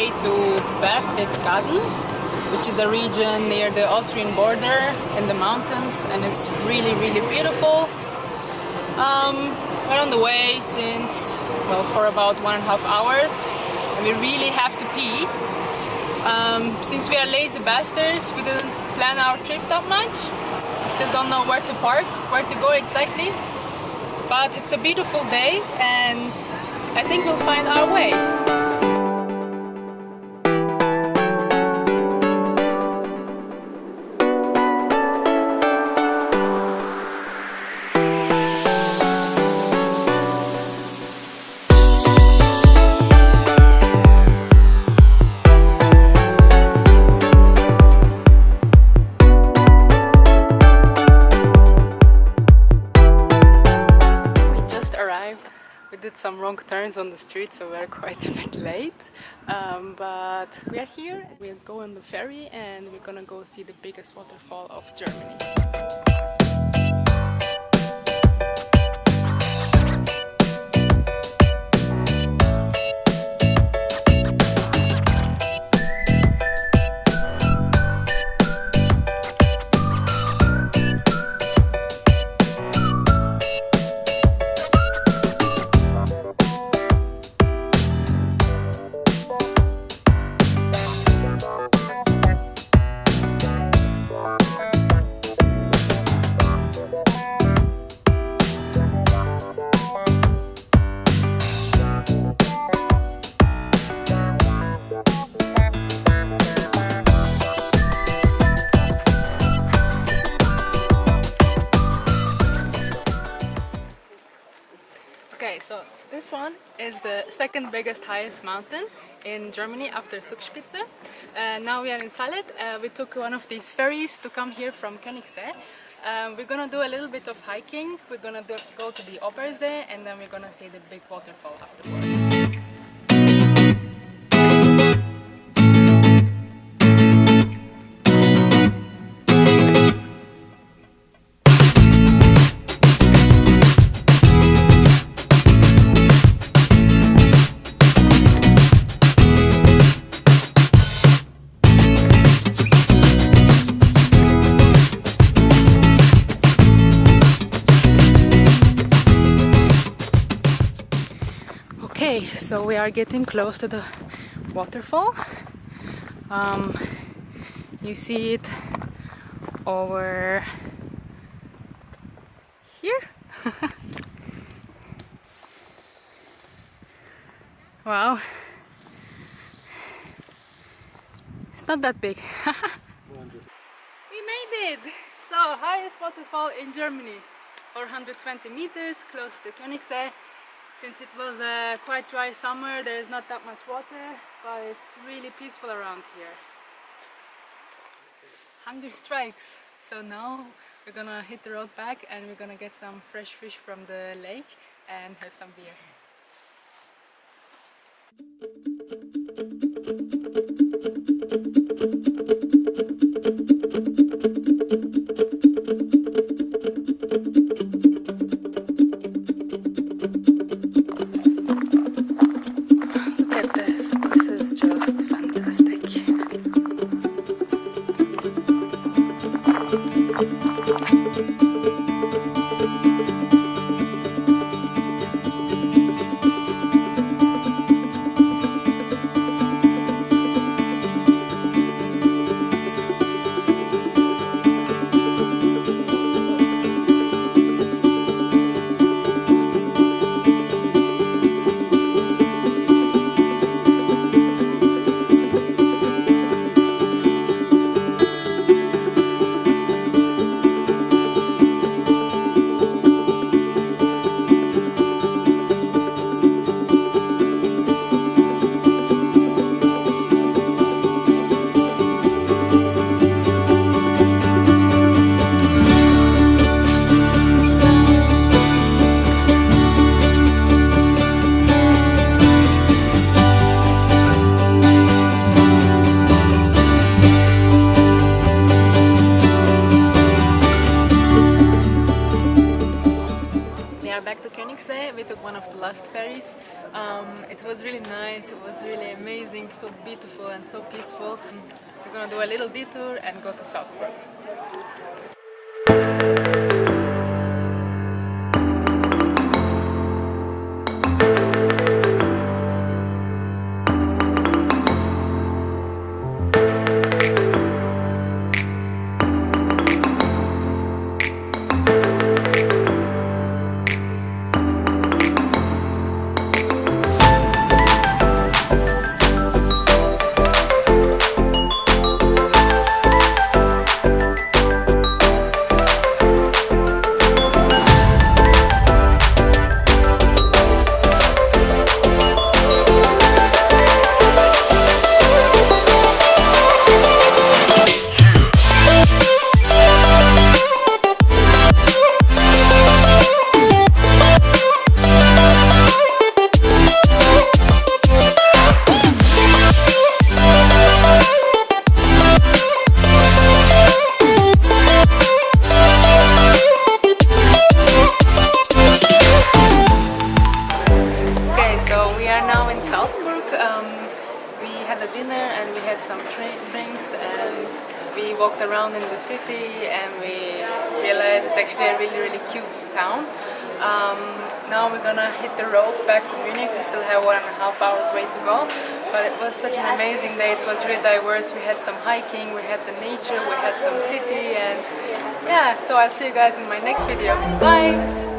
way to Berchtesgaden, which is a region near the Austrian border in the mountains, and it's really beautiful. We're on the way since, well, for about 1.5 hours, and we really have to pee. Since we are lazy bastards, we didn't plan our trip that much. We still don't know where to park, where to go exactly, but it's a beautiful day and I think we'll find our way. We did some wrong turns on the street, so we're quite a bit late, but we are here. We'll go on the ferry and we're gonna go see the biggest waterfall of Germany. Okay, so this one is the second biggest, highest mountain in Germany after Zugspitze. Now we are in Sallet. We took one of these ferries to come here from Königssee. We're gonna do a little bit of hiking. We're gonna go to the Obersee and then we're gonna see the big waterfall afterwards. Okay, so we are getting close to the waterfall. You see it over here. Wow, it's not that big. We made it! So, highest waterfall in Germany, 420 meters, close to Königssee. Since it was a quite dry summer, there is not that much water, but it's really peaceful around here. Hunger strikes, so now we're gonna hit the road back and we're gonna get some fresh fish from the lake and have some beer. We took one of the last ferries. It was really nice, it was really amazing, so beautiful and so peaceful. We're gonna do a little detour and go to Salzburg. We had a dinner and we had some drinks and we walked around in the city and we realized it's actually a really cute town. Now we're gonna hit the road back to Munich. We still have 1.5 hours way to go, but it was such an amazing day. It was really diverse. We had some hiking, we had the nature, we had some city, and yeah, so I'll see you guys in my next video. Bye!